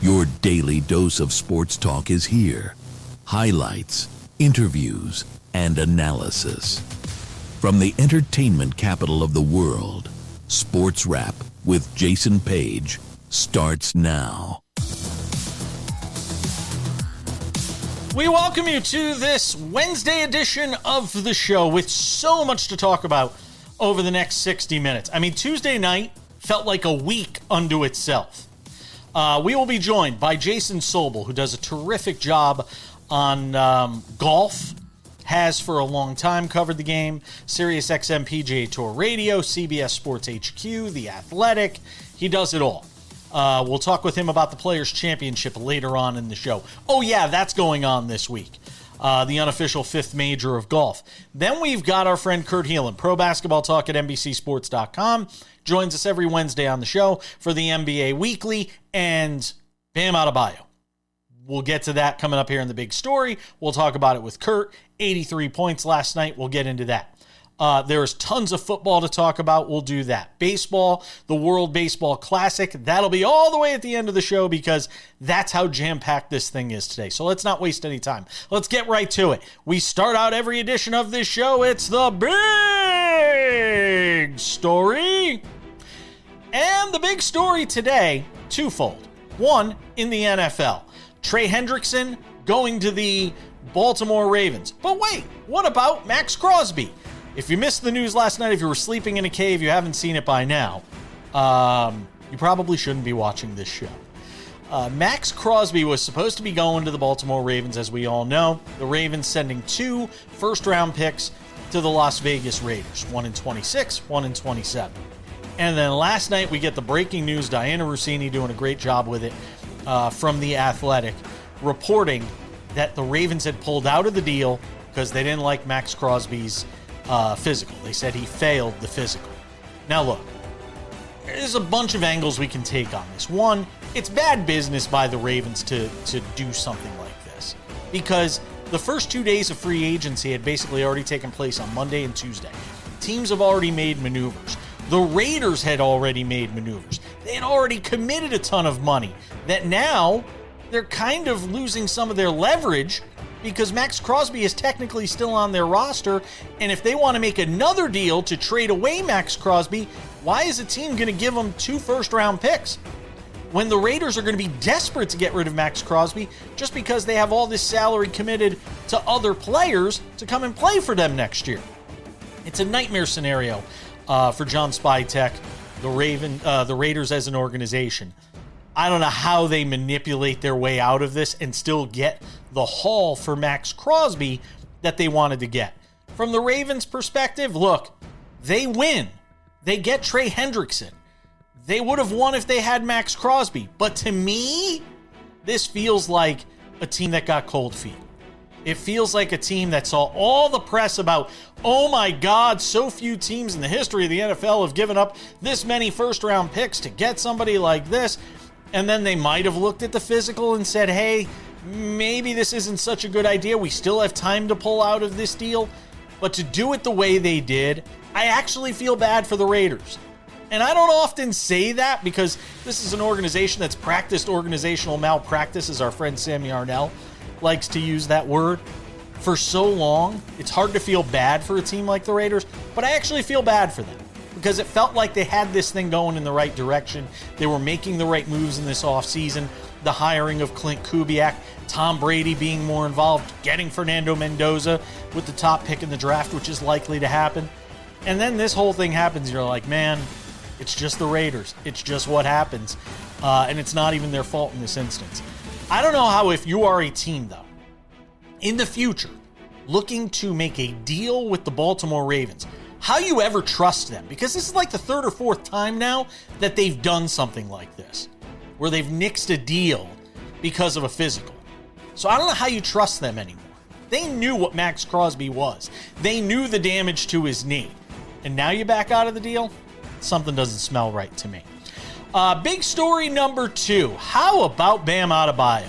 Your daily dose of sports talk is here. Highlights, interviews, and analysis. From the entertainment capital of the world, SportsWrap with Jason Page starts now. We welcome you to this Wednesday edition of the show with so much to talk about over the next 60 minutes. I mean, Tuesday night felt like a week unto itself. We will be joined by Jason Sobel, who does a terrific job on golf, has for a long time covered the game, SiriusXM PGA Tour Radio, CBS Sports HQ, The Athletic. He does it all. We'll talk with him about the Players' Championship later on in the show. Oh, yeah, that's going on this week. The unofficial fifth major of golf. Then we've got our friend Kurt Helin, pro basketball talk at NBCSports.com. Joins us every Wednesday on the show for the NBA Weekly and Bam Adebayo. We'll get to that coming up here in the big story. We'll talk about it with Kurt. 83 points last night. We'll get into that. There's tons of football to talk about. We'll do that. Baseball, the World Baseball Classic. That'll be all the way at the end of the show because that's how jam-packed this thing is today. So let's not waste any time. Let's get right to it. We start out every edition of this show. It's the big story. And the big story today, twofold. One, in the NFL. Trey Hendrickson going to the Baltimore Ravens. But wait, what about Max Crosby? If you missed the news last night, if you were sleeping in a cave, you haven't seen it by now, you probably shouldn't be watching this show. Max Crosby was supposed to be going to the Baltimore Ravens, as we all know. The Ravens sending 2 first-round picks to the Las Vegas Raiders, one in 26, one in 27. And then last night, we get the breaking news, Diana Rossini doing a great job with it, from The Athletic, reporting that the Ravens had pulled out of the deal because they didn't like Max Crosby's physical. They said he failed the physical. Now look, there's a bunch of angles we can take on this. One, it's bad business by the Ravens to do something like this because the first 2 days of free agency had basically already taken place on Monday and Tuesday. Teams have already made maneuvers. The Raiders had already made maneuvers. They had already committed a ton of money that now they're kind of losing some of their leverage because Max Crosby is technically still on their roster, and if they want to make another deal to trade away Max Crosby, why is a team going to give them 2 first-round picks when the Raiders are going to be desperate to get rid of Max Crosby just because they have all this salary committed to other players to come and play for them next year? It's a nightmare scenario for John Spytek, the Raiders as an organization. I don't know how they manipulate their way out of this and still get the haul for Max Crosby that they wanted to get. From the Ravens' perspective, look, they win. They get Trey Hendrickson. They would have won if they had Max Crosby. But to me, this feels like a team that got cold feet. It feels like a team that saw all the press about, oh my God, so few teams in the history of the NFL have given up this many first-round picks to get somebody like this. And then they might have looked at the physical and said, hey, maybe this isn't such a good idea. We still have time to pull out of this deal. But to do it the way they did, I actually feel bad for the Raiders. And I don't often say that because this is an organization that's practiced organizational malpractice, as our friend Sam Yarnell likes to use that word, for so long. It's hard to feel bad for a team like the Raiders, but I actually feel bad for them. Because it felt like they had this thing going in the right direction. They were making the right moves in this offseason. The hiring of Clint Kubiak, Tom Brady being more involved, getting Fernando Mendoza with the top pick in the draft, which is likely to happen. And then this whole thing happens. You're like, man, it's just the Raiders. It's just what happens. And it's not even their fault in this instance. I don't know how, if you are a team, though, in the future, looking to make a deal with the Baltimore Ravens, how you ever trust them, because this is like the 3rd or 4th time now that they've done something like this, where they've nixed a deal because of a physical. So I don't know how you trust them anymore. They knew what Max Crosby was. They knew the damage to his knee. And now you back out of the deal? Something doesn't smell right to me. Big story number 2. How about Bam Adebayo?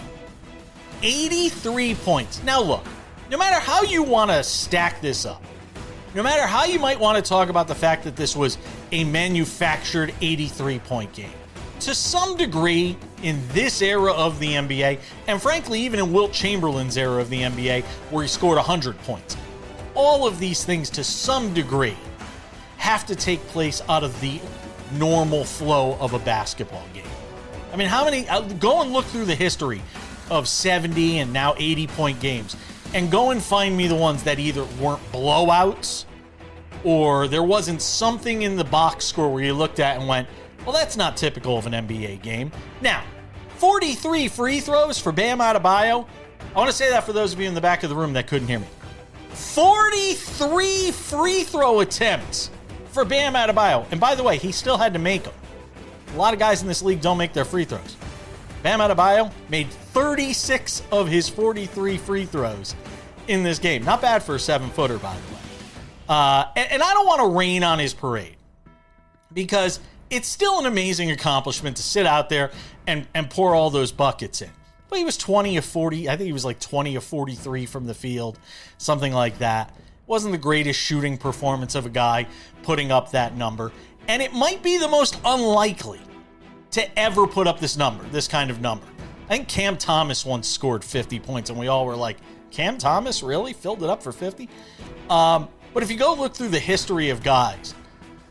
83 points. Now look, no matter how you want to stack this up, no matter how you might want to talk about the fact that this was a manufactured 83-point game, to some degree in this era of the NBA, and frankly, even in Wilt Chamberlain's era of the NBA, where he scored 100 points. All of these things, to some degree, have to take place out of the normal flow of a basketball game. I mean, how many, go and look through the history of 70 and now 80-point games, and go and find me the ones that either weren't blowouts or there wasn't something in the box score where you looked at and went, well, that's not typical of an NBA game. Now, 43 free throws for Bam Adebayo. I want to say that for those of you in the back of the room that couldn't hear me. 43 free throw attempts for Bam Adebayo. And by the way, he still had to make them. A lot of guys in this league don't make their free throws. Bam Adebayo made 36 of his 43 free throws in this game. Not bad for a 7-footer, by the way. And I don't want to rain on his parade, because it's still an amazing accomplishment to sit out there and pour all those buckets in. But he was 20 of 40. I think he was like 20 of 43 from the field, something like that. Wasn't the greatest shooting performance of a guy putting up that number. And it might be the most unlikely to ever put up this number, this kind of number. I think Cam Thomas once scored 50 points, and we all were like, Cam Thomas really filled it up for 50? But if you go look through the history of guys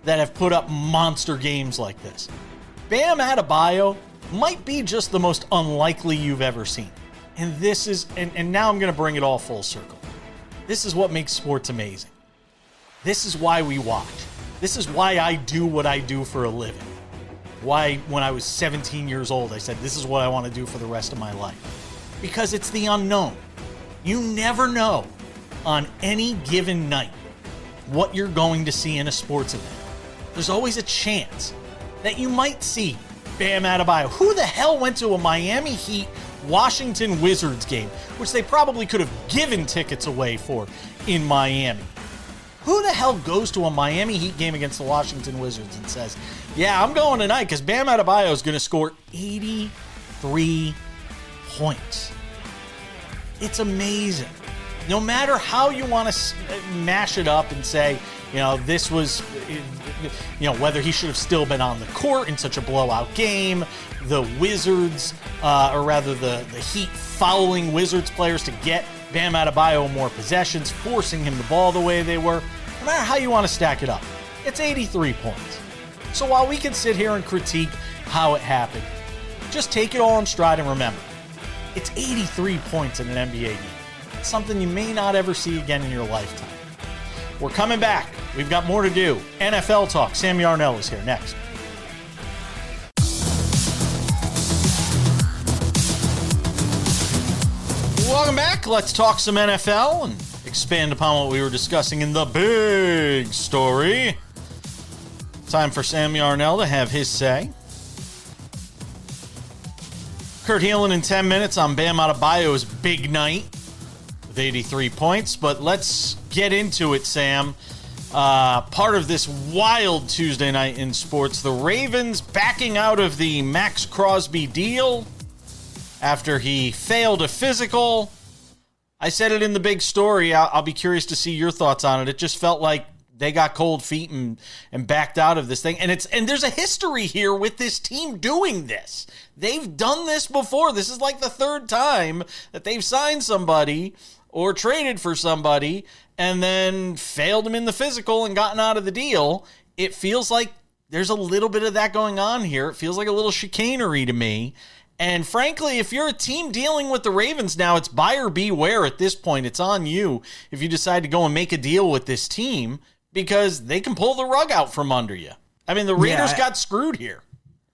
that have put up monster games like this, Bam Adebayo might be just the most unlikely you've ever seen. And this is, and now I'm going to bring it all full circle. This is what makes sports amazing. This is why we watch. This is why I do what I do for a living. Why, when I was 17 years old, I said, this is what I want to do for the rest of my life. Because it's the unknown. You never know on any given night what you're going to see in a sports event. There's always a chance that you might see Bam Adebayo. Who the hell went to a Miami Heat Washington Wizards game, which they probably could have given tickets away for in Miami? Who the hell goes to a Miami Heat game against the Washington Wizards and says, yeah, I'm going tonight because Bam Adebayo is going to score 83 points? It's amazing. No matter how you want to mash it up and say, this was, whether he should have still been on the court in such a blowout game, the Wizards, or rather the Heat fouling Wizards players to get Bam Adebayo more possessions, forcing him the ball the way they were. No matter how you want to stack it up, it's 83 points. So while we can sit here and critique how it happened, just take it all in stride and remember, it's 83 points in an NBA game. It's something you may not ever see again in your lifetime. We're coming back. We've got more to do. NFL talk. Sam Yarnell is here next. Welcome back. Let's talk some NFL and expand upon what we were discussing in the big story. Time for Sam Yarnell to have his say. Kurt Helin in 10 minutes on Bam Adebayo's big night with 83 points. But let's get into it, Sam. Part of this wild Tuesday night in sports, the Ravens backing out of the Max Crosby deal after he failed a physical. I said it in the big story. I'll be curious to see your thoughts on it. It just felt like they got cold feet and backed out of this thing. And there's a history here with this team doing this. They've done this before. This is like the third time that they've signed somebody or traded for somebody and then failed them in the physical and gotten out of the deal. It feels like there's a little bit of that going on here. It feels like a little chicanery to me. And frankly, if you're a team dealing with the Ravens now, it's buyer beware at this point. It's on you if you decide to go and make a deal with this team, because they can pull the rug out from under you. I mean, the Raiders got screwed here.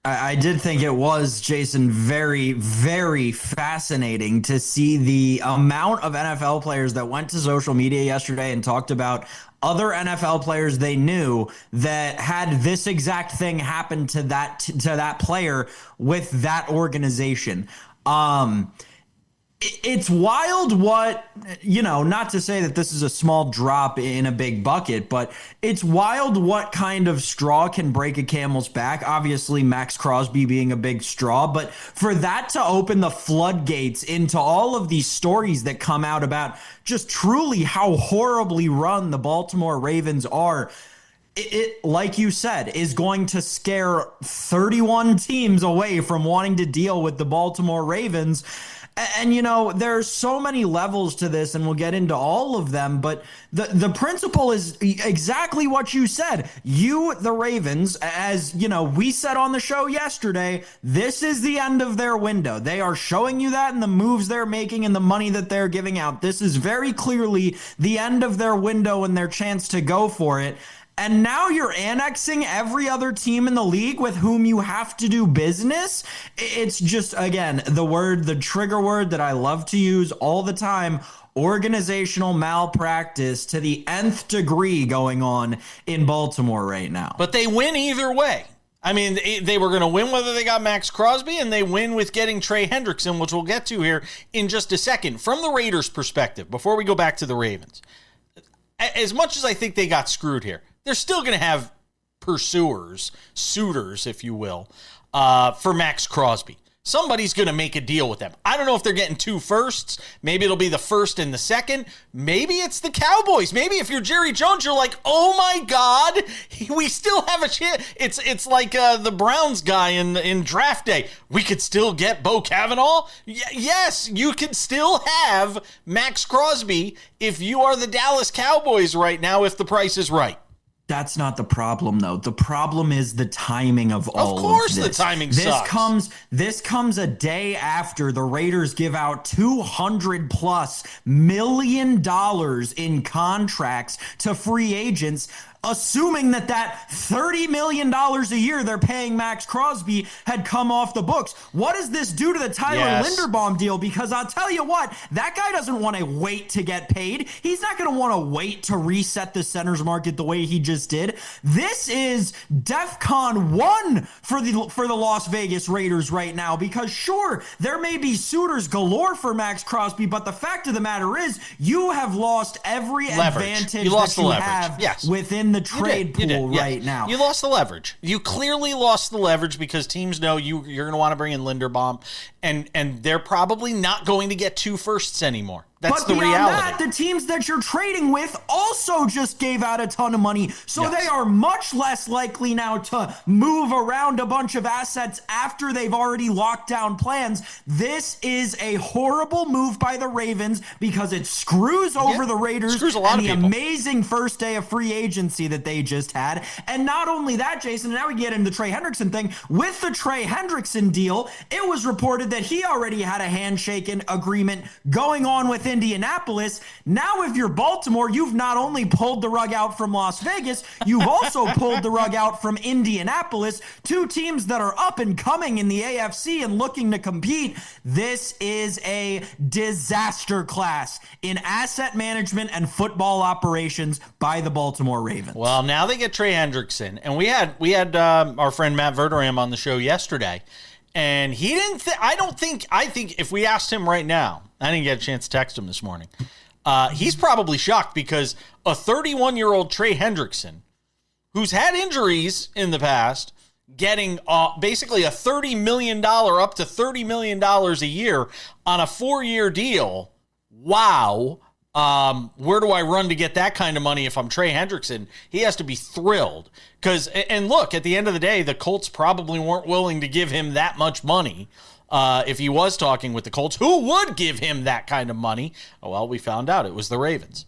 I did think it was, Jason, very, very fascinating to see the amount of NFL players that went to social media yesterday and talked about other NFL players they knew that had this exact thing happen to that player with that organization. It's wild what, not to say that this is a small drop in a big bucket, but it's wild what kind of straw can break a camel's back. Obviously, Max Crosby being a big straw, but for that to open the floodgates into all of these stories that come out about just truly how horribly run the Baltimore Ravens are, it, like you said, is going to scare 31 teams away from wanting to deal with the Baltimore Ravens. And, there's so many levels to this, and we'll get into all of them. But the principle is exactly what you said. You, the Ravens, as, we said on the show yesterday, this is the end of their window. They are showing you that in the moves they're making and the money that they're giving out. This is very clearly the end of their window and their chance to go for it. And now you're annexing every other team in the league with whom you have to do business. It's just, again, the trigger word that I love to use all the time, organizational malpractice to the nth degree going on in Baltimore right now. But they win either way. I mean, they were going to win whether they got Max Crosby, and they win with getting Trey Hendrickson, which we'll get to here in just a second. From the Raiders' perspective, before we go back to the Ravens, as much as I think they got screwed here, they're still going to have suitors, if you will, for Max Crosby. Somebody's going to make a deal with them. I don't know if they're getting 2 firsts. Maybe it'll be the first and the second. Maybe it's the Cowboys. Maybe if you're Jerry Jones, you're like, oh my God, we still have a chance. It's like the Browns guy in draft day. We could still get Bo Cavanaugh. Yes, you could still have Max Crosby if you are the Dallas Cowboys right now, if the price is right. That's not the problem, though. The problem is the timing of all of this. Of course the timing sucks. This comes a day after the Raiders give out $200+ million in contracts to free agents, assuming that $30 million a year they're paying Max Crosby had come off the books. What does this do to the Tyler Linderbaum deal? Because I'll tell you what, that guy doesn't want to wait to get paid. He's not going to want to wait to reset the centers market the way he just did. This is DEFCON 1 for the Las Vegas Raiders right now, because sure, there may be suitors galore for Max Crosby, but the fact of the matter is you have lost every advantage that you have within the trade pool right now. You lost the leverage. You clearly lost the leverage because teams know you're going to want to bring in Linderbaum, and they're probably not going to get 2 firsts anymore. That's the reality. That, the teams that you're trading with also just gave out a ton of money, so they are much less likely now to move around a bunch of assets after they've already locked down plans. This is a horrible move by the Ravens because it screws over the Raiders and the amazing first day of free agency that they just had. And not only that, Jason, and now we get into the Trey Hendrickson thing. With the Trey Hendrickson deal, it was reported that he already had a handshake agreement going on with Indianapolis. Now, if you're Baltimore, you've not only pulled the rug out from Las Vegas, you've also pulled the rug out from Indianapolis, 2 teams that are up and coming in the AFC and looking to compete. This is a disaster class in asset management and football operations by the Baltimore Ravens. Well, now they get Trey Hendrickson, and we had our friend Matt Verderam on the show yesterday. And he didn't I think if we asked him right now, I didn't get a chance to text him this morning. He's probably shocked because a 31-year-old Trey Hendrickson, who's had injuries in the past, getting basically a $30 million up to $30 million a year on a 4-year deal. Wow. Where do I run to get that kind of money if I'm Trey Hendrickson? He has to be thrilled. And look, at the end of the day, the Colts probably weren't willing to give him that much money. If he was talking with the Colts, who would give him that kind of money? Well, we found out it was the Ravens.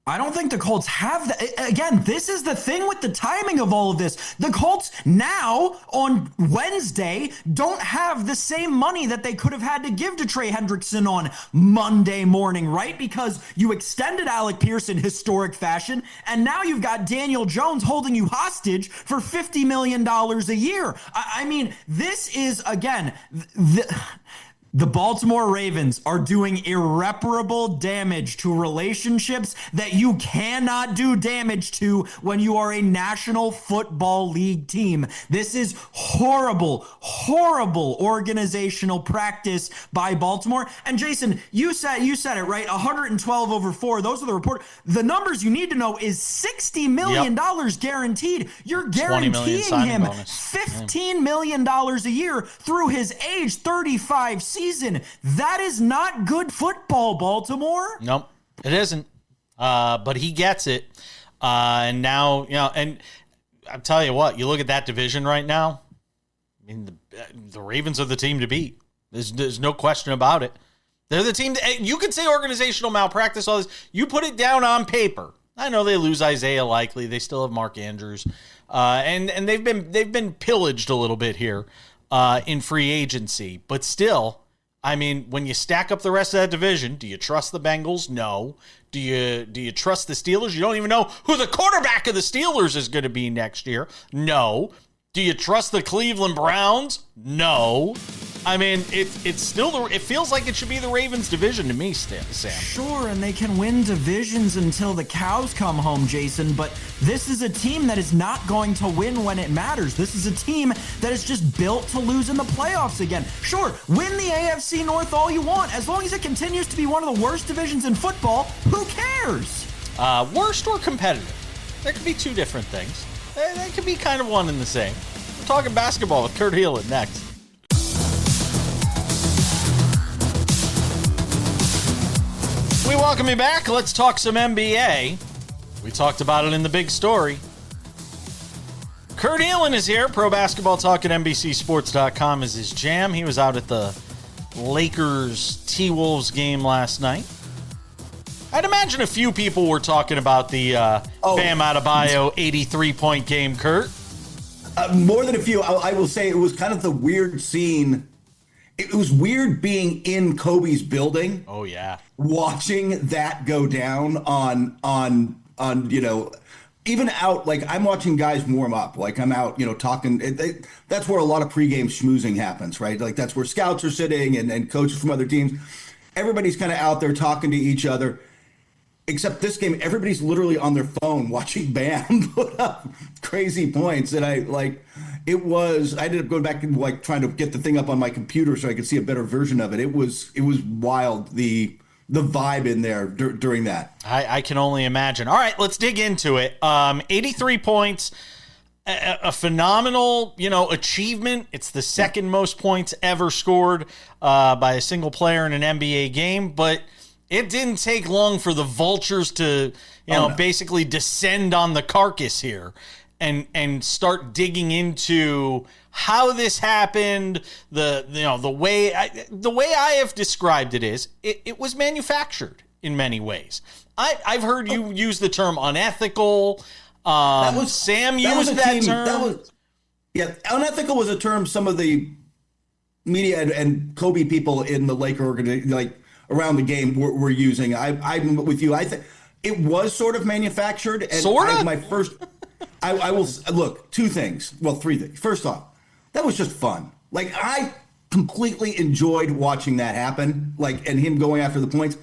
I don't think the Colts have that. Again, this is the thing with the timing of all of this. The Colts now on Wednesday don't have the same money that they could have had to give to Trey Hendrickson on Monday morning, right? Because you extended Alec Pierce in historic fashion, and now you've got Daniel Jones holding you hostage for $50 million a year. I mean, this is, again, the Baltimore Ravens are doing irreparable damage to relationships that you cannot do damage to when you are a National Football League team. This is horrible, horrible organizational practice by Baltimore. And Jason, you said it right, 112 over 4. Those are the report. The numbers you need to know is $60 million guaranteed. You're guaranteeing him $15 million a year through his age 35 season. That is not good football, Baltimore. Nope, it isn't. But he gets it. And now, and I'll tell you what, you look at that division right now, I mean, the Ravens are the team to beat. There's no question about it. They're the team. You could say organizational malpractice, all this. You put it down on paper. I know they lose Isaiah Likely. They still have Mark Andrews. And they've been pillaged a little bit here in free agency. But still, I mean, when you stack up the rest of that division, do you trust the Bengals? No. Do you trust the Steelers? You don't even know who the quarterback of the Steelers is going to be next year. No. Do you trust the Cleveland Browns? No. I mean, it's still it feels like it should be the Ravens division to me, Sam. Sure, and they can win divisions until the cows come home, Jason, but this is a team that is not going to win when it matters. This is a team that is just built to lose in the playoffs again. Sure, win the AFC North all you want. As long as it continues to be one of the worst divisions in football, who cares? Worst or competitive? There could be two different things. They could be kind of one and the same. We're talking basketball with Kurt Helin next. We welcome you back. Let's talk some NBA. We talked about it in the big story. Kurt Helin is here. Pro Basketball Talk at NBCSports.com is his jam. He was out at the Lakers T-Wolves game last night. I'd imagine a few people were talking about the Bam Adebayo 83-point game, Kurt. More than a few. I will say it was kind of the weird scene. It was weird being in Kobe's building. Oh, yeah. Watching that go down on even out, like I'm watching guys warm up. Like I'm out, talking. That's where a lot of pregame schmoozing happens, right? Like that's where scouts are sitting and coaches from other teams. Everybody's kind of out there talking to each other. Except this game, everybody's literally on their phone watching Bam put up crazy points. And I ended up going back and like trying to get the thing up on my computer so I could see a better version of it. It was wild, the vibe in there during that. I can only imagine. All right, let's dig into it. 83 points, a phenomenal, achievement. It's the second most points ever scored by a single player in an NBA game, but it didn't take long for the vultures to, basically descend on the carcass here and start digging into how this happened. The way I have described it is it was manufactured in many ways. I've heard you use the term unethical. Sam used that term. Unethical was a term some of the media and Kobe people in the Laker organization, around the game were using. I'm with you. I think it was sort of manufactured. And I will look, two things. Well, three things. First off, that was just fun. Like I completely enjoyed watching that happen. And him going after the points.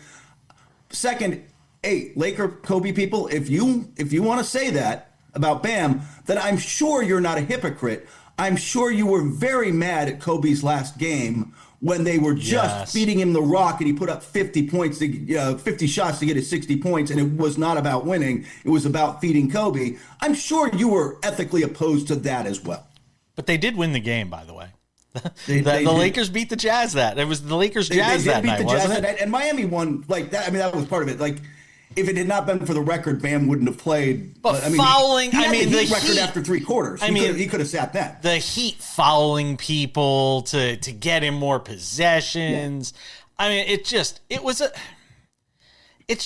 Second, hey, Laker Kobe people, if you want to say that about Bam, then I'm sure you're not a hypocrite. I'm sure you were very mad at Kobe's last game when they were just feeding him the rock and he put up 50 points, 50 shots to get his 60 points, and it was not about winning. It was about feeding Kobe. I'm sure you were ethically opposed to that as well. But they did win the game, by the way. The Lakers beat the Jazz that. It was the Lakers Jazz that night, wasn't it? And Miami won like that. I mean, that was part of it. Like, if it had not been for the record, Bam wouldn't have played. But fouling, he had the record after three quarters. He could have sat that. The Heat fouling people to get him more possessions. Yeah. I mean, it's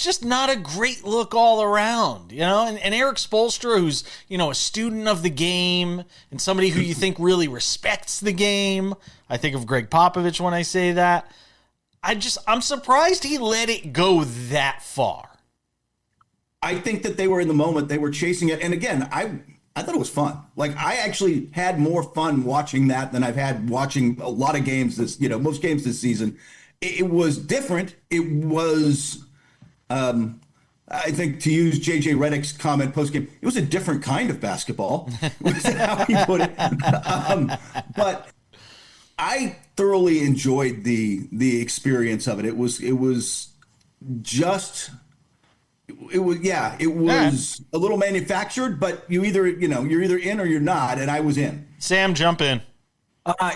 just not a great look all around, And Eric Spoelstra, who's a student of the game and somebody who you think really respects the game. I think of Greg Popovich when I say that. I'm surprised he let it go that far. I think that they were in the moment. They were chasing it. And again, I thought it was fun. Like I actually had more fun watching that than I've had watching a lot of games most games this season. It was different. It was, I think to use JJ Redick's comment post-game, it was a different kind of basketball. Was how he put it. But I thoroughly enjoyed the experience of it. It was a little manufactured, but you're either in or you're not, and I was in. Sam, jump in.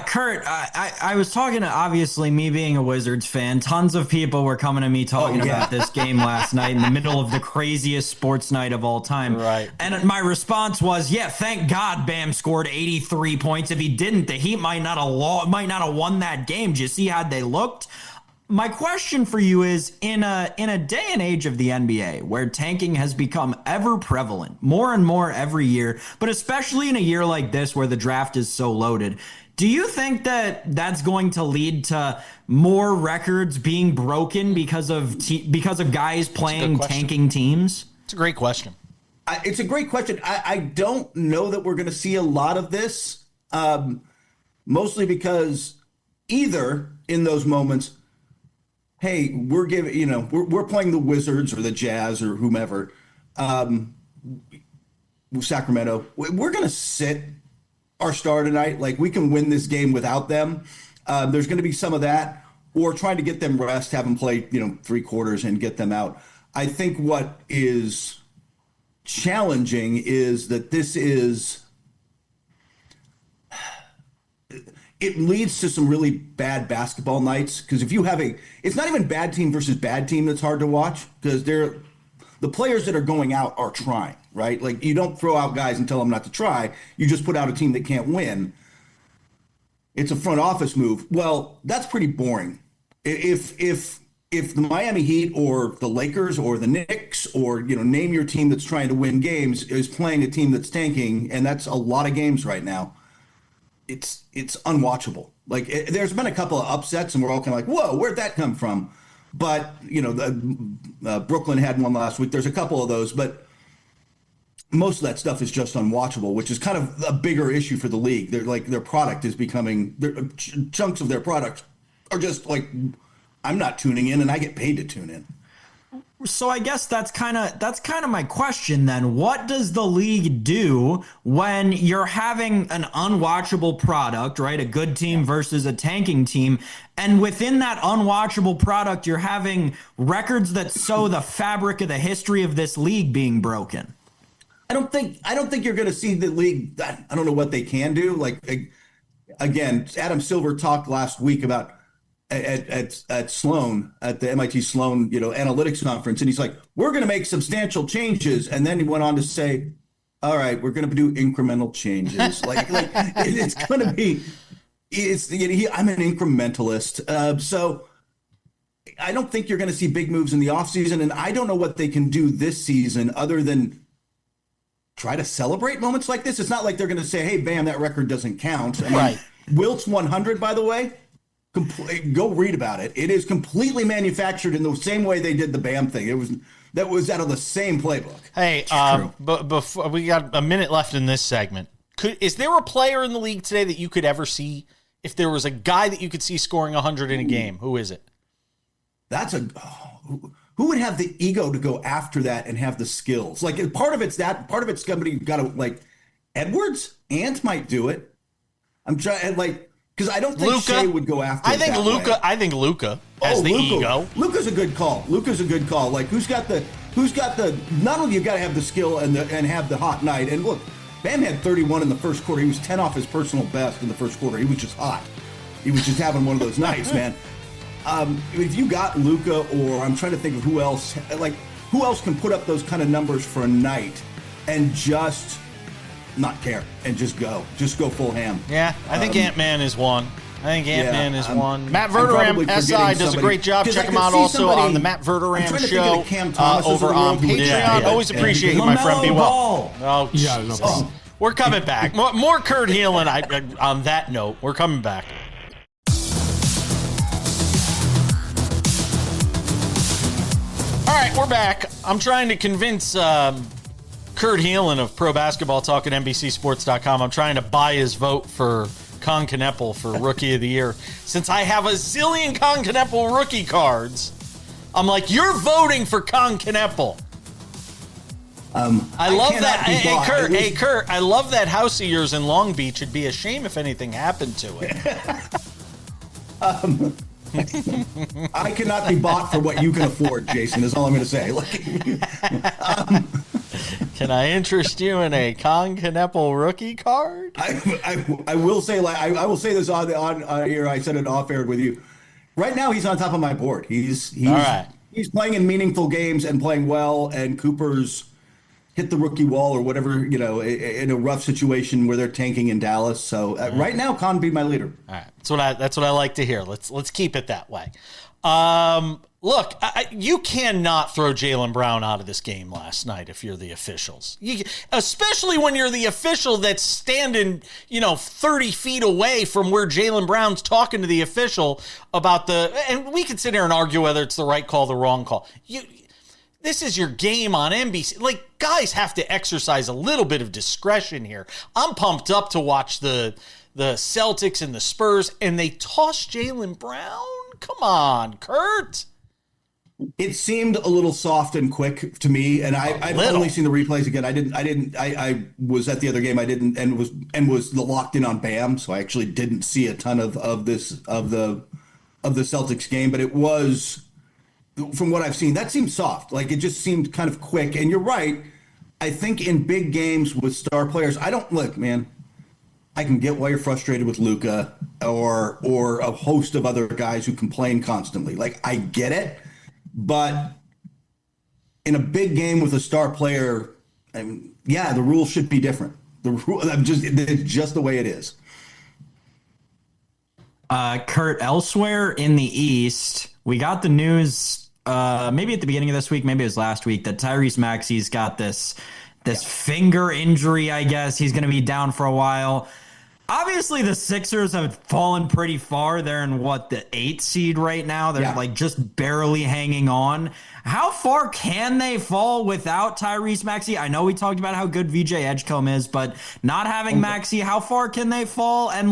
Kurt, I was talking to, obviously, me being a Wizards fan, tons of people were coming to me talking about this game last night in the middle of the craziest sports night of all time. Right. And my response was, yeah, thank God Bam scored 83 points. If he didn't, the Heat might not have won that game. Do you see how they looked? My question for you is, in a day and age of the NBA where tanking has become ever prevalent, more and more every year, but especially in a year like this where the draft is so loaded, do you think that that's going to lead to more records being broken because of guys playing tanking teams? It's a great question. It's a great question. I don't know that we're going to see a lot of this, mostly because either in those moments, hey, we're giving, we're playing the Wizards or the Jazz or whomever, Sacramento. We're going to sit our star tonight. Like, we can win this game without them. There's going to be some of that, or trying to get them rest, have them play, 3 quarters and get them out. I think what is challenging is that it leads to some really bad basketball nights. Because if you have it's not even bad team versus bad team that's hard to watch, because the players that are going out are trying, right? Like, you don't throw out guys and tell them not to try. You just put out a team that can't win. It's a front office move. Well, that's pretty boring. If the Miami Heat or the Lakers or the Knicks or, name your team that's trying to win games is playing a team that's tanking, and that's a lot of games right now, it's unwatchable. Like, there's been a couple of upsets, and we're all kind of like, whoa, where'd that come from? But, Brooklyn had one last week. There's a couple of those, but most of that stuff is just unwatchable, which is kind of a bigger issue for the league. They're like, their product is becoming, chunks of their product are just like, I'm not tuning in and I get paid to tune in. So I guess that's kind of my question then. What does the league do when you're having an unwatchable product, right? A good team versus a tanking team. And within that unwatchable product, you're having records that sow the fabric of the history of this league being broken. I don't think you're going to see the league. I don't know what they can do. Like, again, Adam Silver talked last week about at Sloan, at the MIT Sloan, analytics conference. And he's like, we're going to make substantial changes. And then he went on to say, all right, we're going to do incremental changes. like it's going to be, I'm an incrementalist. So I don't think you're going to see big moves in the offseason. And I don't know what they can do this season other than try to celebrate moments like this. It's not like they're going to say, hey, Bam, that record doesn't count. I mean, right. Wilt's 100, by the way, go read about it. It is completely manufactured in the same way they did the Bam thing. That was out of the same playbook. Hey, but before we got a minute left in this segment, is there a player in the league today that you could ever see? If there was a guy that you could see scoring 100 in a game, who is it? Who would have the ego to go after that and have the skills? Like, part of it's somebody got to, like, Edwards. Ant might do it. I'm trying, like, because I don't think Shea would go after it. I think Luka has the ego. Luka's a good call. Like, who's got the not only you got to have the skill and have the hot night. And look, Bam had 31 in the first quarter. He was 10 off his personal best in the first quarter. He was just hot. He was just having one of those nights, man. If you got Luka, or I'm trying to think of who else can put up those kind of numbers for a night and just not care and just go full ham. Yeah, I think Ant-Man is one. Matt Verderam, SI, does a great job. Check him out also on the Matt Verderam show over on Patreon. Always appreciate you, my friend. Be well. Oh, yeah, no problem. We're coming back. More Kurt Helin on that note. We're coming back. All right, we're back. I'm trying to convince Kurt Helin of Pro Basketball Talk at NBCSports.com. I'm trying to buy his vote for Con Kneppel for Rookie of the Year. Since I have a zillion Con Kneppel rookie cards, I'm like, you're voting for Con Kneppel. I love that. Hey, Kurt, I love that house of yours in Long Beach. It'd be a shame if anything happened to it. I cannot be bought for what you can afford, Jason, is all I'm going to say. Can I interest you in a Con Kneppel rookie card? I will say, like, I will say this on here. I said it off air with you. Right now, he's on top of my board. He's All right. He's playing in meaningful games and playing well. And Cooper's hit the rookie wall or whatever, in a rough situation where they're tanking in Dallas. So right now, Con be my leader. All right, that's what I like to hear. Let's keep it that way. Look, you cannot throw Jaylen Brown out of this game last night if you're the officials, especially when you're the official that's standing, 30 feet away from where Jaylen Brown's talking to the official about and we can sit here and argue whether it's the right call, the wrong call. This is your game on NBC. Like, guys have to exercise a little bit of discretion here. I'm pumped up to watch the Celtics and the Spurs, and they toss Jaylen Brown? Come on, Kurt. It seemed a little soft and quick to me, and I've only seen the replays again. I was at the other game. I didn't, and was locked in on Bam, so I actually didn't see a ton of the Celtics game, but it was, from what I've seen, that seemed soft. Like, it just seemed kind of quick. And you're right. I think in big games with star players, look, man, I can get why you're frustrated with Luka or a host of other guys who complain constantly. Like, I get it. But in a big game with a star player, the rules should be different. It's just the way it is. Kurt, elsewhere in the East, we got the news maybe at the beginning of this week, maybe it was last week, that Tyrese Maxey's got this finger injury, I guess. He's going to be down for a while. Obviously, the Sixers have fallen pretty far. They're in, the 8th seed right now? They're just barely hanging on. How far can they fall without Tyrese Maxey? I know we talked about how good VJ Edgecombe is, but not having Maxey, how far can they fall? And,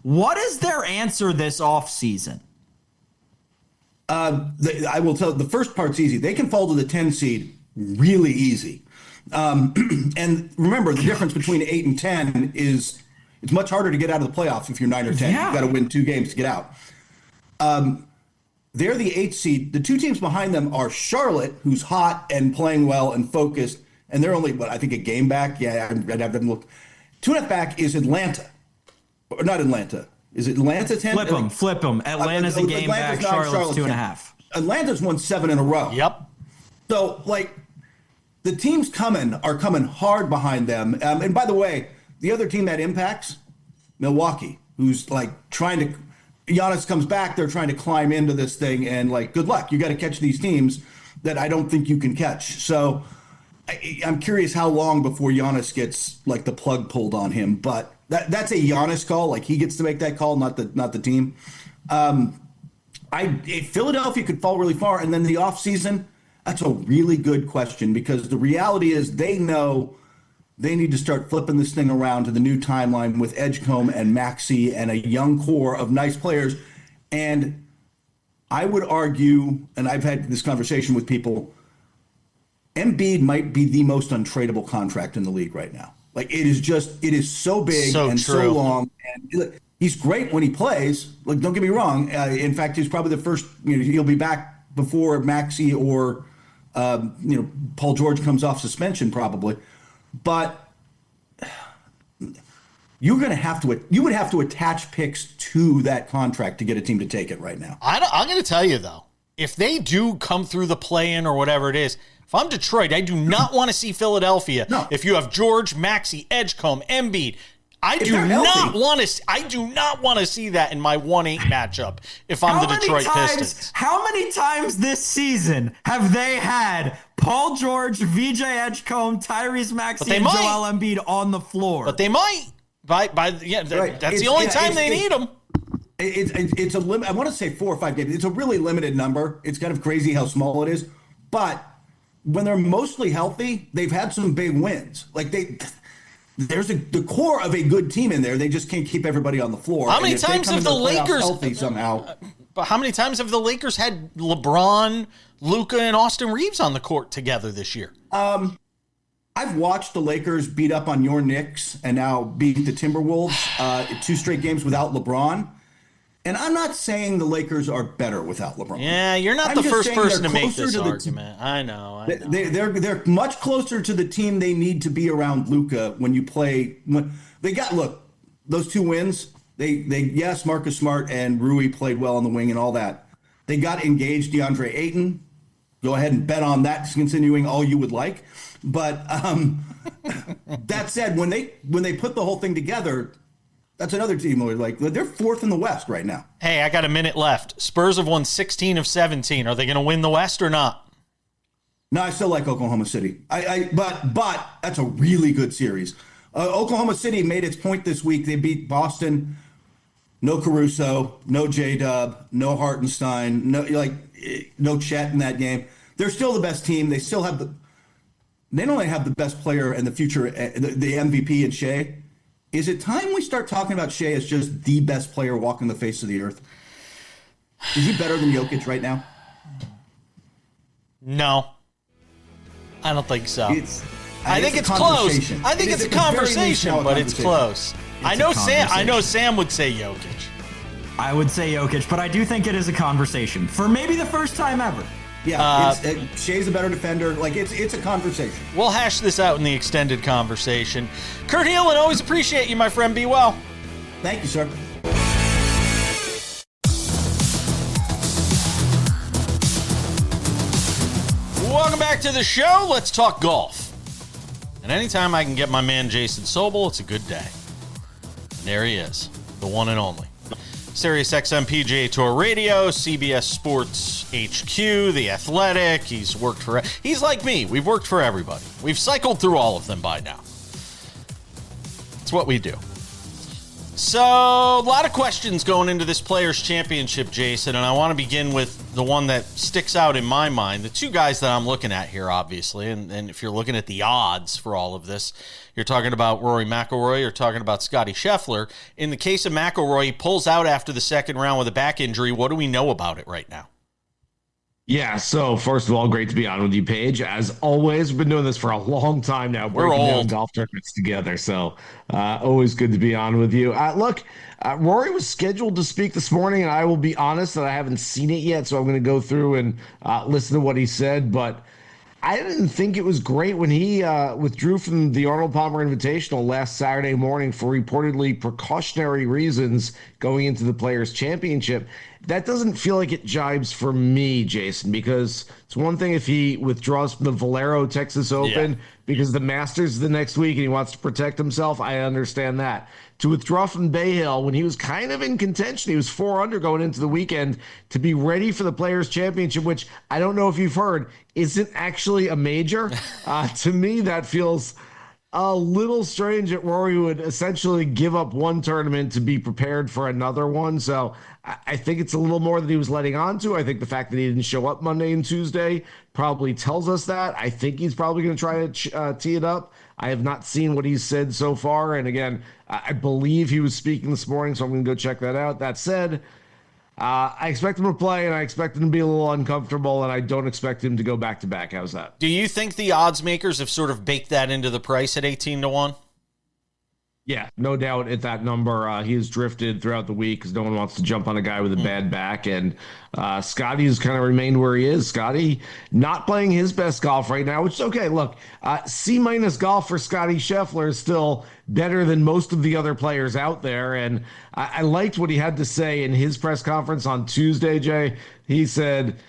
what is their answer this offseason? I will tell, the first part's easy. They can fall to the 10 seed really easy. And remember, the difference between 8 and 10 is it's much harder to get out of the playoffs if you're 9 or 10. Yeah. You've got to win 2 games to get out. They're the 8th seed. The 2 teams behind them are Charlotte, who's hot and playing well and focused, and they're only, I think a game back? Yeah, I'd have them look. 2.5 back is Atlanta. Or not Atlanta. Is it Atlanta 10? Flip them. Atlanta's a game back. Charlotte's 2.5. Atlanta's won 7 in a row. Yep. So, the teams are coming hard behind them. And by the way, the other team that impacts, Milwaukee, who's trying to, Giannis comes back, they're trying to climb into this thing, and good luck. You got to catch these teams that I don't think you can catch. So I'm curious how long before Giannis gets the plug pulled on him, but that's a Giannis call. He gets to make that call, not the team. If Philadelphia could fall really far, and then the offseason, that's a really good question, because the reality is they know they need to start flipping this thing around to the new timeline with Edgecombe and Maxey and a young core of nice players. And I would argue, and I've had this conversation with people, Embiid might be the most untradeable contract in the league right now. It is so big and so long. And he's great when he plays. Don't get me wrong. In fact, he's probably the first, he'll be back before Maxey or, Paul George comes off suspension probably. But you would have to attach picks to that contract to get a team to take it right now. I'm going to tell you, though, if they do come through the play-in or whatever it is, if I'm Detroit, I do not want to see Philadelphia. No. If you have George, Maxey, Edgecombe, Embiid, I do not want to see that in my 1-8 matchup if I'm the Detroit Pistons. How many times this season have they had Paul George, VJ Edgecombe, Tyrese Maxey, and Joel Embiid on the floor? But they might. That's the only time they need them. It's a limit. I want to say 4 or 5 games. It's a really limited number. It's kind of crazy how small it is. But when they're mostly healthy, they've had some big wins. There's the core of a good team in there. They just can't keep everybody on the floor. How many times have the Lakers healthy somehow? But how many times have the Lakers had LeBron, Luka, and Austin Reeves on the court together this year? I've watched the Lakers beat up on your Knicks and now beat the Timberwolves 2 straight games without LeBron. And I'm not saying the Lakers are better without LeBron. Yeah, you're not the first person to make this argument. I know. They're much closer to the team they need to be around Luka when you play. When they got those 2 wins. Yes, Marcus Smart and Rui played well on the wing and all that. They got engaged DeAndre Ayton. Go ahead and bet on that continuing all you would like. But that said, when they put the whole thing together, that's another team where they're 4th in the West right now. Hey, I got a minute left. Spurs have won 16 of 17. Are they going to win the West or not? No, I still like Oklahoma City. But that's a really good series. Oklahoma City made its point this week. They beat Boston. No Caruso, no J-Dub, no Hartenstein, no Chet in that game. They're still the best team. They still have they not only have the best player and the future, the MVP in Shea. Is it time we start talking about Shea as just the best player walking the face of the earth? Is he better than Jokic right now? No, I don't think so. I think it's close. I think it's a conversation, but it's close. I know Sam would say Jokic. I would say Jokic, but I do think it is a conversation for maybe the first time ever. Yeah, Shea's a better defender. It's a conversation. We'll hash this out in the extended conversation. Kurt Helin, always appreciate you, my friend. Be well. Thank you, sir. Welcome back to the show. Let's talk golf. And anytime I can get my man Jason Sobel, it's a good day. And there he is, the one and only. Sirius XM PGA Tour Radio, CBS Sports HQ, The Athletic. He's like me. We've worked for everybody. We've cycled through all of them by now. It's what we do. So, a lot of questions going into this Players' Championship, Jason, and I want to begin with the one that sticks out in my mind. The 2 guys that I'm looking at here, obviously, and if you're looking at the odds for all of this, you're talking about Rory McIlroy, you're talking about Scottie Scheffler. In the case of McIlroy, he pulls out after the second round with a back injury. What do we know about it right now? Yeah, so first of all, great to be on with you, Paige. As always, we've been doing this for a long time now. We're old. Golf tournaments together, so always good to be on with you. Look, Rory was scheduled to speak this morning, and I will be honest that I haven't seen it yet, so I'm going to go through and listen to what he said, but I didn't think it was great when he withdrew from the Arnold Palmer Invitational last Saturday morning for reportedly precautionary reasons going into the Players' Championship. That doesn't feel like it jibes for me, Jason, because it's one thing if he withdraws from the Valero Texas Open because the Masters is the next week and he wants to protect himself. I understand that. To withdraw from Bay Hill when he was kind of in contention, he was 4 under going into the weekend, to be ready for the Players' Championship, which I don't know if you've heard, isn't actually a major. To me, that feels a little strange that Rory would essentially give up one tournament to be prepared for another one. So I think it's a little more than he was letting on to. I think the fact that he didn't show up Monday and Tuesday probably tells us that. I think he's probably going to try to tee it up. I have not seen what he's said so far. And again, I believe he was speaking this morning, so I'm going to go check that out. That said, I expect him to play, and I expect him to be a little uncomfortable, and I don't expect him to go back-to-back. How's that? Do you think the odds makers have sort of baked that into the price at 18-1? Yeah, no doubt at that number. He has drifted throughout the week because no one wants to jump on a guy with a bad back. And Scotty has kind of remained where he is. Scotty not playing his best golf right now, which is okay. Look, C- golf for Scottie Scheffler is still better than most of the other players out there. And I liked what he had to say in his press conference on Tuesday, Jay. He said,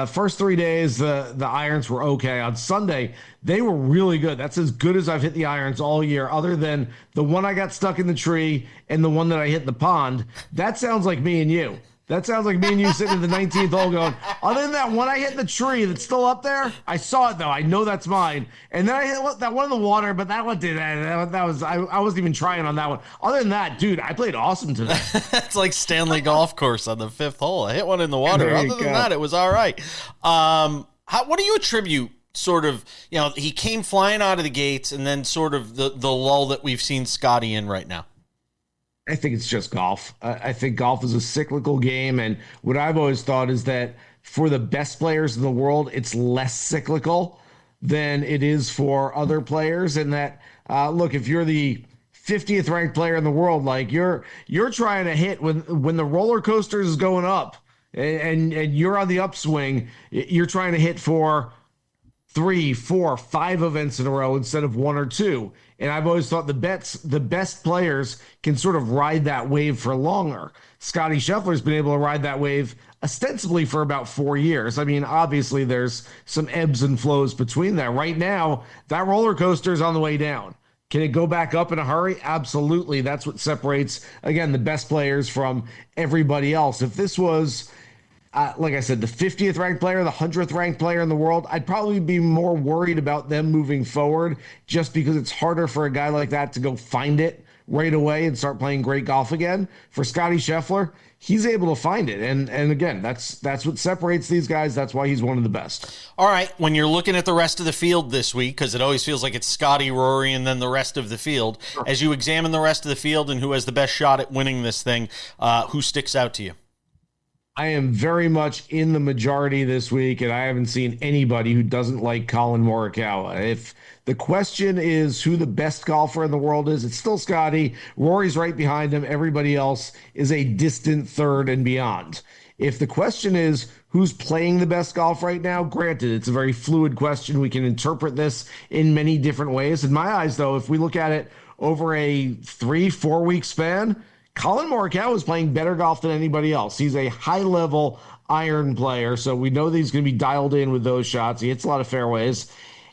first 3 days, the irons were okay. On Sunday, they were really good. That's as good as I've hit the irons all year, other than the one I got stuck in the tree and the one that I hit in the pond. That sounds like me and you. That sounds like me and you sitting in the 19th hole going, other than that one I hit in the tree that's still up there, I saw it though. I know that's mine. And then I hit that one in the water, but that one did that. I wasn't even trying on that one. What than that, dude, I played awesome today. It's like Stanley Golf Course on the 5th hole. I hit one in the water. Other than that, it was all right. What do you attribute sort of, he came flying out of the gates and then sort of the lull that we've seen Scotty in right now? I think it's just golf. I think golf is a cyclical game. And what I've always thought is that for the best players in the world, it's less cyclical than it is for other players. And that, look, if you're the 50th ranked player in the world. Like you're trying to hit when the roller coaster is going up and you're on the upswing, you're trying to hit for 3, 4, 5 events in a row instead of 1 or 2. And I've always thought the best players can sort of ride that wave for longer. Scotty Scheffler's been able to ride that wave ostensibly for about 4 years. I mean, obviously there's some ebbs and flows between that. Right now, that roller coaster is on the way down. Can it go back up in a hurry? Absolutely. That's what separates, again, the best players from everybody else. If this was, like I said, the 50th ranked player, the 100th ranked player in the world, I'd probably be more worried about them moving forward just because it's harder for a guy like that to go find it right away and start playing great golf again. For Scotty Scheffler, he's able to find it. And again, that's what separates these guys. That's why he's one of the best. All right, when you're looking at the rest of the field this week, because it always feels like it's Scotty, Rory, and then the rest of the field, as you examine the rest of the field and who has the best shot at winning this thing, who sticks out to you? I am very much in the majority this week, and I haven't seen anybody who doesn't like Colin Morikawa. If the question is who the best golfer in the world is, it's still Scotty. Rory's right behind him. Everybody else is a distant third and beyond. If the question is who's playing the best golf right now, granted, it's a very fluid question. We can interpret this in many different ways. In my eyes, though, if we look at it over a 3-4 week span, Colin Morikawa is playing better golf than anybody else. He's a high-level iron player, so we know that he's going to be dialed in with those shots. He hits a lot of fairways.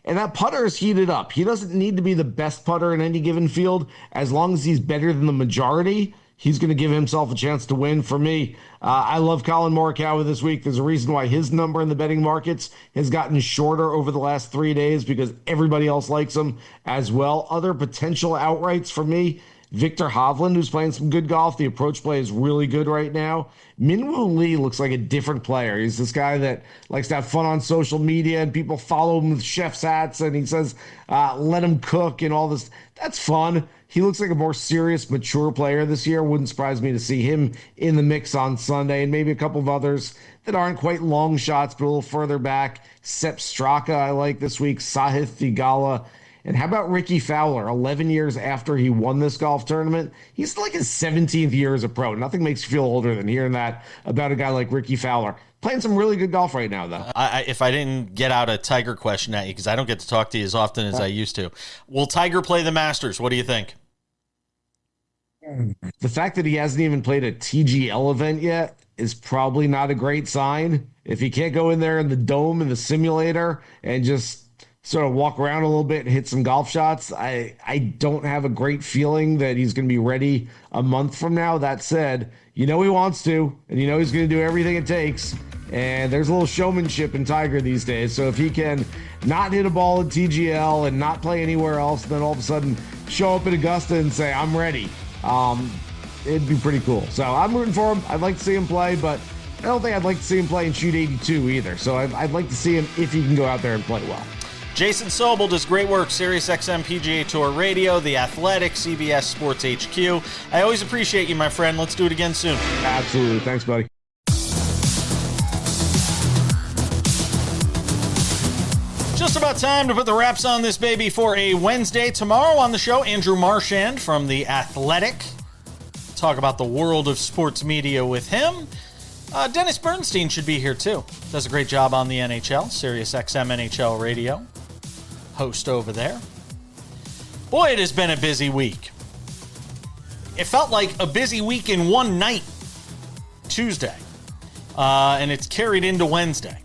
And that putter is heated up. He doesn't need to be the best putter in any given field. As long as he's better than the majority, he's going to give himself a chance to win. For me, I love Colin Morikawa this week. There's a reason why his number in the betting markets has gotten shorter over the last 3 days because everybody else likes him as well. Other potential outrights for me, Victor Hovland, who's playing some good golf. The approach play is really good right now. Minwoo Lee looks like a different player. He's this guy that likes to have fun on social media, and people follow him with chef's hats, and he says, let him cook and all this. That's fun. He looks like a more serious, mature player this year. Wouldn't surprise me to see him in the mix on Sunday, and maybe a couple of others that aren't quite long shots, but a little further back. Sepp Straka I like this week, Sahith Theegala. And how about Ricky Fowler? 11 years after he won this golf tournament, he's like his 17th year as a pro. Nothing makes you feel older than hearing that about a guy like Ricky Fowler. Playing some really good golf right now, though. If I didn't get out a Tiger question at you, because I don't get to talk to you as often as I used to, will Tiger play the Masters? What do you think? The fact that he hasn't even played a TGL event yet is probably not a great sign. If he can't go in there in the dome in the simulator and just sort of walk around a little bit and hit some golf shots, I don't have a great feeling that he's going to be ready a month from now. That said, he wants to, and he's going to do everything it takes. And there's a little showmanship in Tiger these days. So if he can not hit a ball in TGL and not play anywhere else, then all of a sudden show up at Augusta and say, I'm ready. It'd be pretty cool. So I'm rooting for him. I'd like to see him play, but I don't think I'd like to see him play and shoot 82 either. So I'd like to see him if he can go out there and play well. Jason Sobel does great work, SiriusXM PGA Tour Radio, The Athletic, CBS Sports HQ. I always appreciate you, my friend. Let's do it again soon. Absolutely. Thanks, buddy. Just about time to put the wraps on this baby for a Wednesday. Tomorrow on the show, Andrew Marchand from The Athletic. Talk about the world of sports media with him. Dennis Bernstein should be here too. Does a great job on the NHL, SiriusXM NHL Radio. Host over there. Boy, it has been a busy week. It felt like a busy week in one night, Tuesday. And it's carried into Wednesday.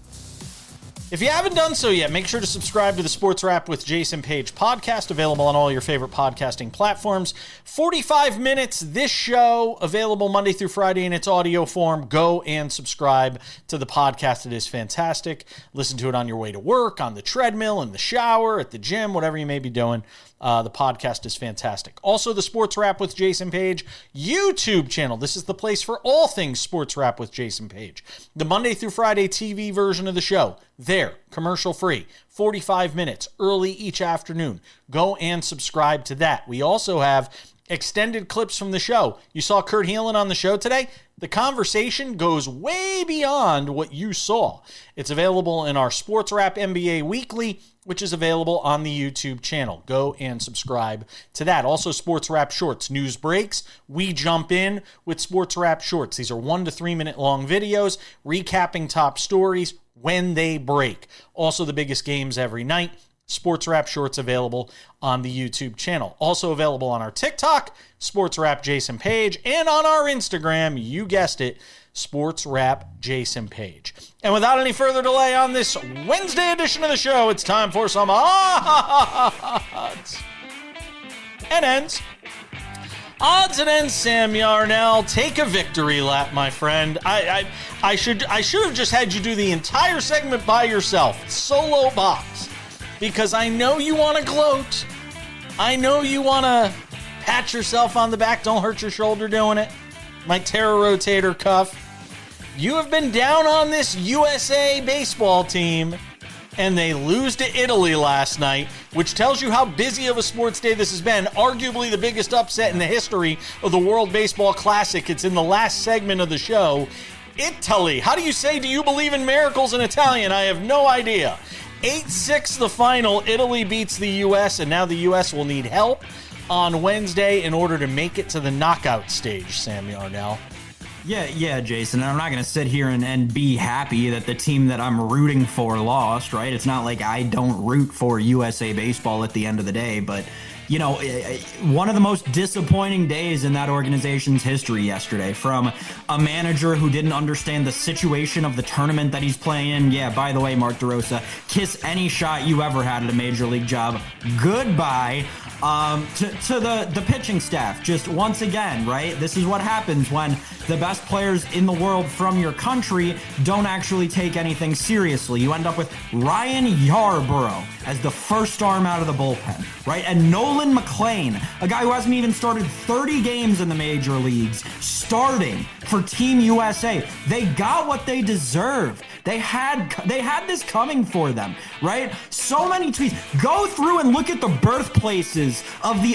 If you haven't done so yet, make sure to subscribe to the Sports Wrap with Jason Page podcast, available on all your favorite podcasting platforms. 45 minutes, this show, available Monday through Friday in its audio form. Go and subscribe to the podcast. It is fantastic. Listen to it on your way to work, on the treadmill, in the shower, at the gym, whatever you may be doing. The podcast is fantastic. Also, the Sports Wrap with Jason Page YouTube channel. This is the place for all things Sports Wrap with Jason Page. The Monday through Friday TV version of the show. There, commercial free, 45 minutes early each afternoon. Go and subscribe to that. We also have extended clips from the show. You saw Kurt Helin on the show today. The conversation goes way beyond what you saw. It's available in our SportsWrap NBA Weekly, which is available on the YouTube channel. Go and subscribe to that. Also, SportsWrap Shorts. News breaks, we jump in with SportsWrap Shorts. These are 1 to 3 minute long videos recapping top stories when they break. Also, the biggest games every night. SportsWrap Shorts available on the YouTube channel. Also available on our TikTok, SportsWrap Jason Page, and on our Instagram, you guessed it, SportsWrap Jason Page. And without any further delay on this Wednesday edition of the show, it's time for some odds and ends. Odds and ends, Sam Yarnell. Take a victory lap, my friend. I should have just had you do the entire segment by yourself, solo box. Because I know you want to gloat. I know you want to pat yourself on the back. Don't hurt your shoulder doing it. Might tear a rotator cuff. You have been down on this USA baseball team, and they lose to Italy last night, which tells you how busy of a sports day this has been. Arguably the biggest upset in the history of the World Baseball Classic. It's in the last segment of the show. Italy. How do you say, do you believe in miracles in Italian? I have no idea. 8-6 the final. Italy beats the U.S., and now the U.S. will need help on Wednesday in order to make it to the knockout stage, Sam Yarnell. Yeah, Jason. I'm not going to sit here and be happy that the team that I'm rooting for lost, right? It's not like I don't root for USA Baseball at the end of the day, but you know, one of the most disappointing days in that organization's history yesterday, from a manager who didn't understand the situation of the tournament that he's playing in. Yeah, by the way, Mark DeRosa, kiss any shot you ever had at a major league job. Goodbye. To the pitching staff. Just once again, right? This is what happens when the best players in the world from your country don't actually take anything seriously. You end up with Ryan Yarbrough as the first arm out of the bullpen, right? And Nolan McLean, a guy who hasn't even started 30 games in the major leagues, starting for Team USA. They got what they deserved. They had this coming for them, right? So many tweets. Go through and look at the birthplaces of the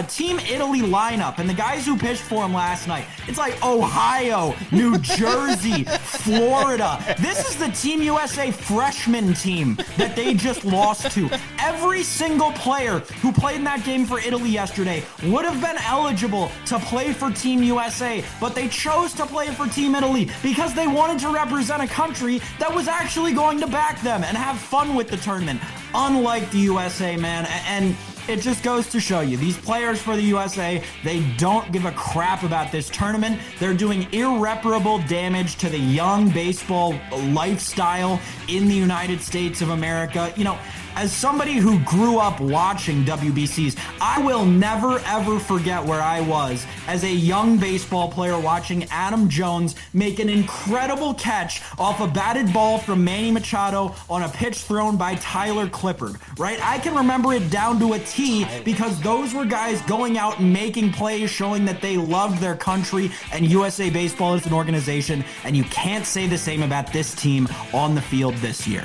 Team Italy lineup and the guys who pitched for them last night. It's like Ohio, New Jersey, Florida. This is the Team USA freshman team that they just lost to. Every single player who played in that game for Italy yesterday would have been eligible to play for Team USA, but they chose to play for Team Italy because they wanted to represent a country that was actually going to back them and have fun with the tournament, unlike the USA, man. And it just goes to show you, these players for the USA, they don't give a crap about this tournament. They're doing irreparable damage to the young baseball lifestyle in the United States of America. You know, as somebody who grew up watching WBCs, I will never ever forget where I was as a young baseball player watching Adam Jones make an incredible catch off a batted ball from Manny Machado on a pitch thrown by Tyler Clippard, right? I can remember it down to a T because those were guys going out and making plays, showing that they loved their country and USA Baseball as an organization, and you can't say the same about this team on the field this year.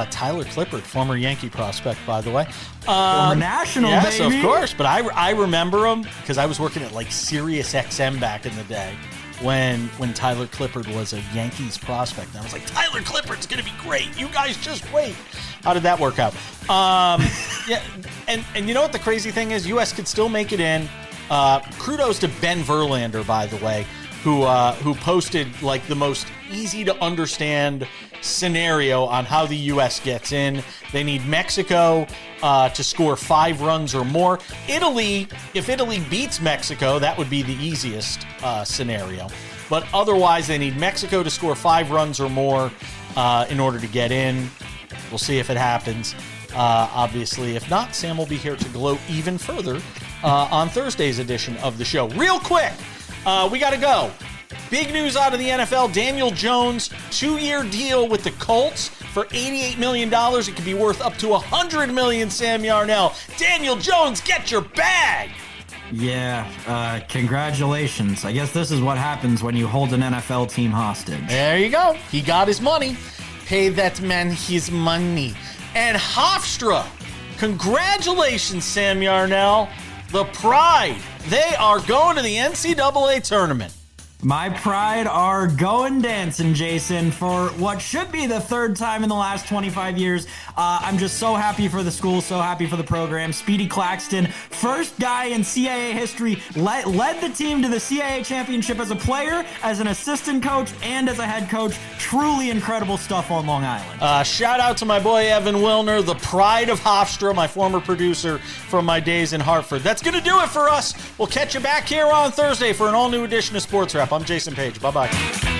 Tyler Clippard, former Yankee prospect, by the way. Former National, yes, baby. Of course. But I remember him because I was working at like Sirius XM back in the day when Tyler Clippard was a Yankees prospect. And I was like, Tyler Clippard's going to be great. You guys just wait. How did that work out? Yeah, and you know what the crazy thing is? U.S. could still make it in. Kudos to Ben Verlander, by the way, who posted like the most easy to understand scenario on how the U.S. gets in. They need Mexico to score 5 runs or more. If Italy beats Mexico, that would be the easiest scenario. But otherwise, they need Mexico to score 5 runs or more in order to get in. We'll see if it happens. Obviously, if not, Sam will be here to gloat even further on Thursday's edition of the show. Real quick, we got to go. Big news out of the NFL. Daniel Jones, 2-year deal with the Colts for $88 million. It could be worth up to $100 million, Sam Yarnell. Daniel Jones, get your bag. Yeah, congratulations. I guess this is what happens when you hold an NFL team hostage. There you go. He got his money. Pay that man his money. And Hofstra, congratulations, Sam Yarnell. The Pride, they are going to the NCAA tournament. My pride are going dancing, Jason, for what should be the third time in the last 25 years. I'm just so happy for the school, so happy for the program. Speedy Claxton, first guy in CAA history, led the team to the CAA championship as a player, as an assistant coach, and as a head coach. Truly incredible stuff on Long Island. Shout out to my boy Evan Wilner, the pride of Hofstra, my former producer from my days in Hartford. That's going to do it for us. We'll catch you back here on Thursday for an all-new edition of Sports Wrap. I'm Jason Page. Bye-bye.